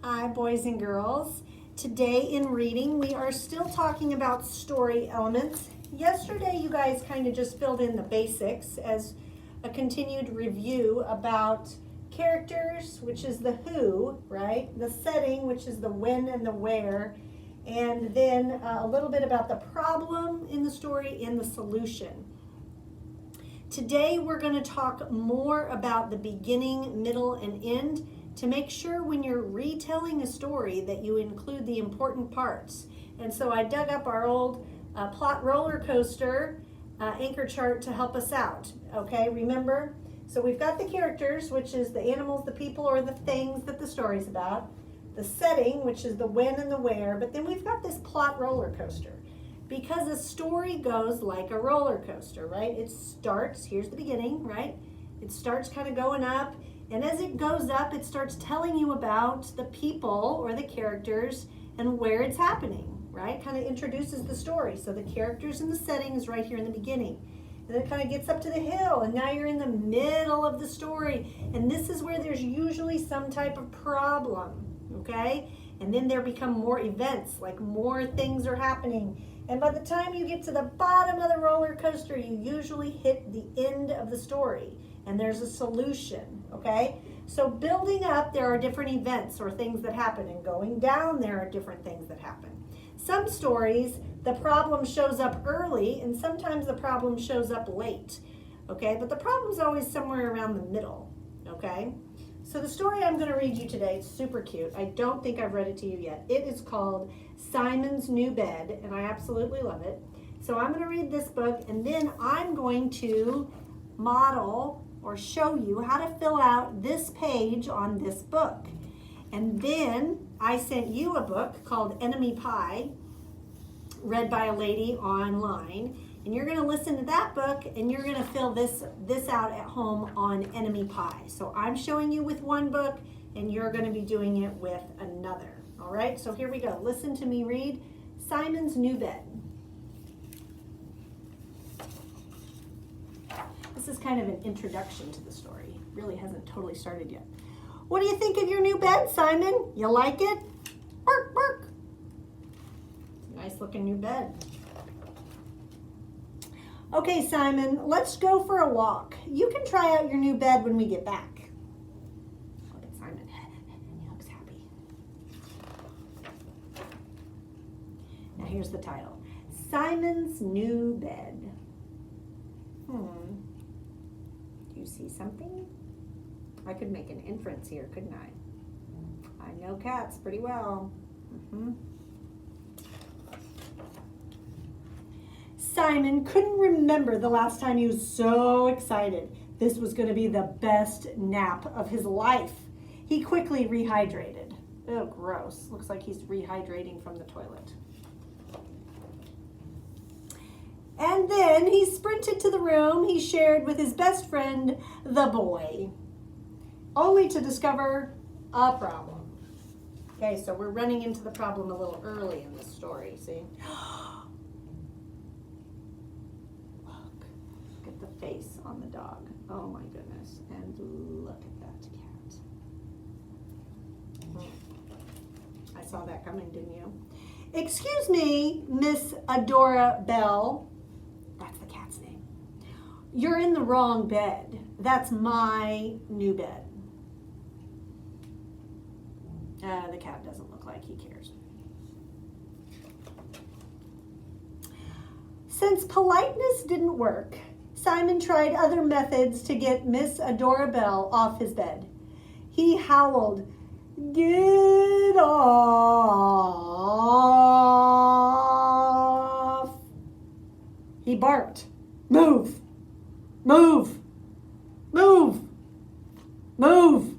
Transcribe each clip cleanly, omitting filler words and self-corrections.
Hi, boys and girls. Today in reading, we are still talking about story elements. Yesterday, you guys kind of just filled in the basics as a continued review about characters, which is the who, right? The setting, which is the when and the where, and then a little bit about the problem in the story and the solution. Today, we're going to talk more about the beginning, middle, and end to make sure when you're retelling a story that you include the important parts. And so I dug up our old plot roller coaster anchor chart to help us out. Okay, remember? So we've got the characters, which is the animals, the people, or the things that the story's about. The setting, which is the when and the where. But then we've got this plot roller coaster. Because a story goes like a roller coaster, right? It starts, here's the beginning, right? It starts kind of going up. And as it goes up, it starts telling you about the people or the characters and where it's happening, right? Kind of introduces the story. So the characters and the setting is right here in the beginning. And then it kind of gets up to the hill, and now you're in the middle of the story. And this is where there's usually some type of problem, okay? And then there become more events, like more things are happening. And by the time you get to the bottom of the roller coaster, you usually hit the end of the story. And there's a solution, okay? So building up, there are different events or things that happen, and going down, there are different things that happen. Some stories, the problem shows up early, and sometimes the problem shows up late, okay? But the problem's always somewhere around the middle, okay? So the story I'm going to read you today is super cute. I don't think I've read it to you yet. It is called Simon's New Bed, and I absolutely love it. So I'm going to read this book, and then I'm going to model or show you how to fill out this page on this book. And then I sent you a book called Enemy Pie, read by a lady online. And you're going to listen to that book, and you're going to fill this out at home on Enemy Pie. So I'm showing you with one book, and you're going to be doing it with another. All right, so here we go. Listen to me read Simon's New Bed. This is kind of an introduction to the story. It really hasn't totally started yet. What do you think of your new bed, Simon? You like it? Bark, bark. It's a nice looking new bed. Okay, Simon, let's go for a walk. You can try out your new bed when we get back. Look at Simon. He looks happy. Now here's the title. Simon's New Bed. Do you see something? I could make an inference here, couldn't I? I know cats pretty well. Simon couldn't remember the last time he was so excited. This was going to be the best nap of his life. He quickly rehydrated. Oh, gross. Looks like he's rehydrating from the toilet. And then he sprinted to the room he shared with his best friend, the boy, only to discover a problem. Okay, so we're running into the problem a little early in this story, see? Look at the face on the dog. Oh my goodness, and look at that cat. I saw that coming, didn't you? Excuse me, Miss Adora Bell. That's the cat's name. You're in the wrong bed. That's my new bed. The cat doesn't look like he cares. Since politeness didn't work, Simon tried other methods to get Miss Adora Bell off his bed. He howled, "Get off!" He barked, "Move! Move! Move! Move!"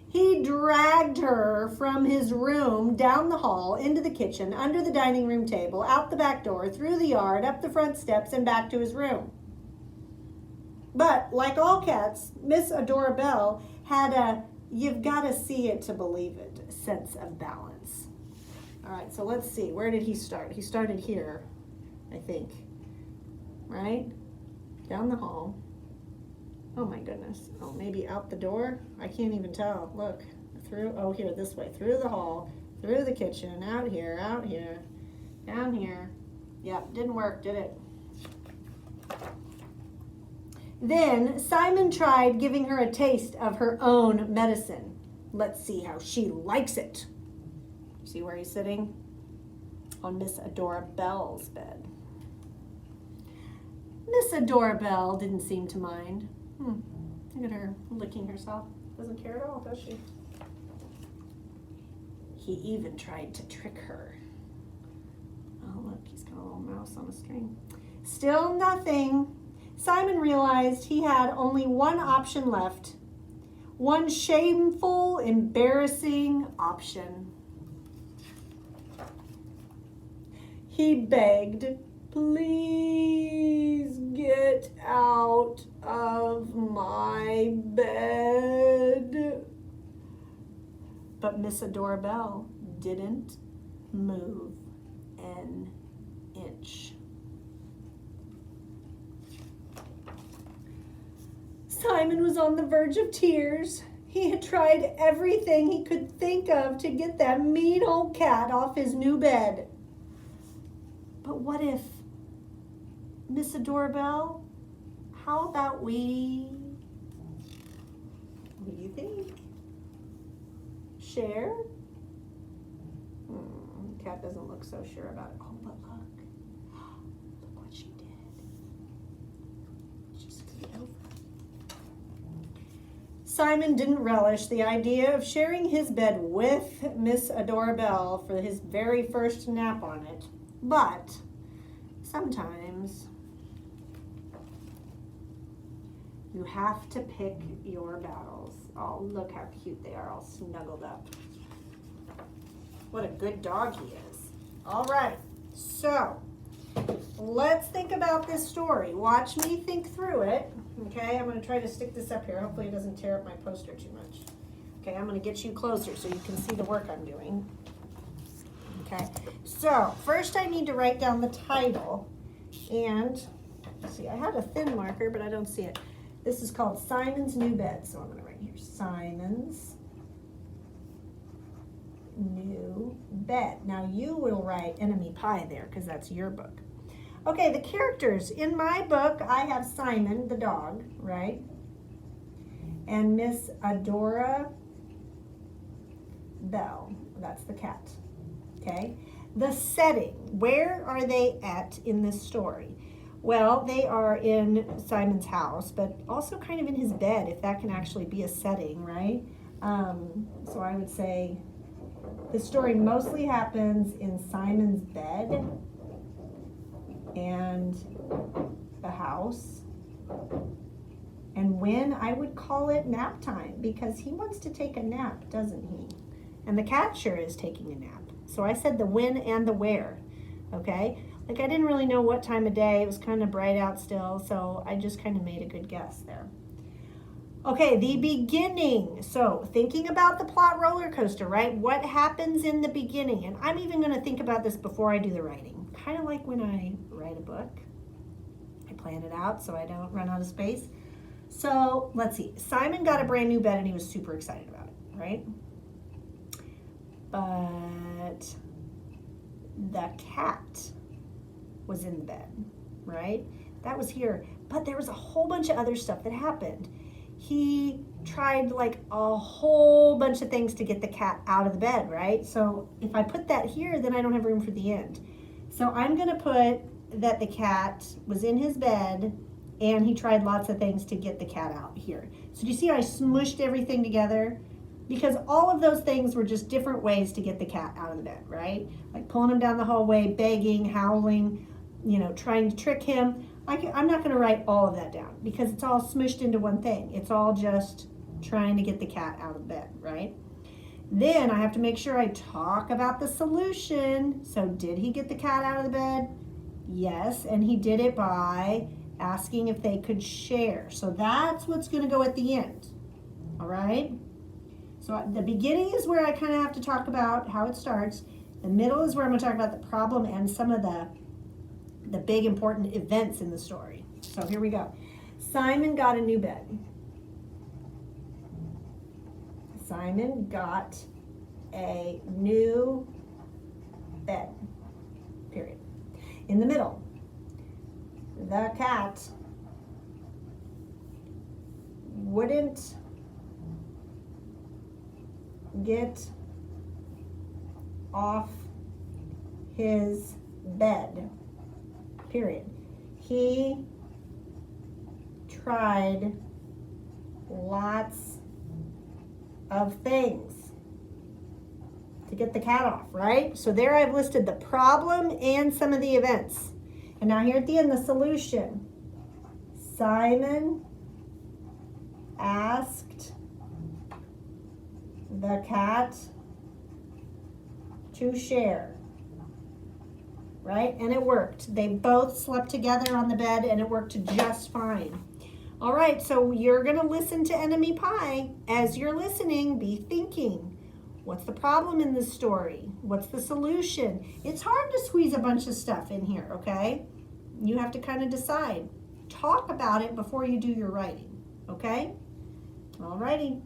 He dragged her from his room, down the hall, into the kitchen, under the dining room table, out the back door, through the yard, up the front steps, and back to his room. But, like all cats, Miss Adora Bell had a you've got to see it to believe it sense of balance. All right, so let's see. Where did he start? He started here, I think. Right? Down the hall. Oh my goodness. Oh, maybe out the door? I can't even tell. Look, through, oh here, this way, through the hall, through the kitchen, out here, down here. Yep, didn't work, did it? Then Simon tried giving her a taste of her own medicine. Let's see how she likes it. See where he's sitting? On Miss Adora Bell's bed. Miss Adora Bell didn't seem to mind. Look at her licking herself. Doesn't care at all, does she? He even tried to trick her. Oh, look, he's got a little mouse on a string. Still nothing. Simon realized he had only one option left. One shameful, embarrassing option. He begged, "Please get out of my bed." But Miss Adora Bell didn't move an inch. Simon was on the verge of tears. He had tried everything he could think of to get that mean old cat off his new bed. But what if, Miss Adora Bell, how about what do you think? Share? The cat doesn't look so sure about it. Oh, but look what she did. She scooped over. Simon didn't relish the idea of sharing his bed with Miss Adora Bell for his very first nap on it. But sometimes you have to pick your battles. Oh, look how cute they are, all snuggled up. What a good dog he is. All right, so let's think about this story. Watch me think through it. Okay, I'm going to try to stick this up here. Hopefully it doesn't tear up my poster too much. Okay, I'm going to get you closer so you can see the work I'm doing. Okay, so first I need to write down the title. And, see, I had a thin marker, but I don't see it. This is called Simon's New Bed. So I'm going to write here, Simon's New Bed. Now you will write Enemy Pie there because that's your book. Okay, the characters. In my book, I have Simon, the dog, right? And Miss Adora Bell, that's the cat, okay? The setting, where are they at in this story? Well, they are in Simon's house, but also kind of in his bed, if that can actually be a setting, right? So I would say the story mostly happens in Simon's bed and the house. And when, I would call it nap time, because he wants to take a nap, doesn't he? And the cat sure is taking a nap. So I said the when and the where, okay? Like I didn't really know what time of day. It was kind of bright out still, so I just kind of made a good guess there. Okay, the beginning. So thinking about the plot roller coaster, right? What happens in the beginning? And I'm even going to think about this before I do the writing. Kind of like when I write a book. I plan it out so I don't run out of space. So let's see. Simon got a brand new bed and he was super excited about it, right? But the cat was in the bed, right? That was here. But there was a whole bunch of other stuff that happened. He tried like a whole bunch of things to get the cat out of the bed, right? So if I put that here, then I don't have room for the end. So I'm gonna put that the cat was in his bed and he tried lots of things to get the cat out here. So do you see how I smushed everything together? Because all of those things were just different ways to get the cat out of the bed, right? Like pulling him down the hallway, begging, howling, you know, trying to trick him. I'm not going to write all of that down because it's all smushed into one thing. It's all just trying to get the cat out of bed, right? Then I have to make sure I talk about the solution. So did he get the cat out of the bed? Yes, and he did it by asking if they could share. So that's what's going to go at the end, all right? So the beginning is where I kind of have to talk about how it starts. The middle is where I'm going to talk about the problem and some of the big important events in the story. So here we go. Simon got a new bed. Simon got a new bed, period. In the middle, the cat wouldn't get off his bed, period. He tried lots of things to get the cat off, right? So there I've listed the problem and some of the events. And now here at the end, the solution. Simon asked the cat to share, right? And it worked. They both slept together on the bed and it worked just fine. All right, so you're gonna listen to Enemy Pie. As you're listening, be thinking, what's the problem in this story? What's the solution? It's hard to squeeze a bunch of stuff in here, okay? You have to kind of decide. Talk about it before you do your writing, okay? All righty.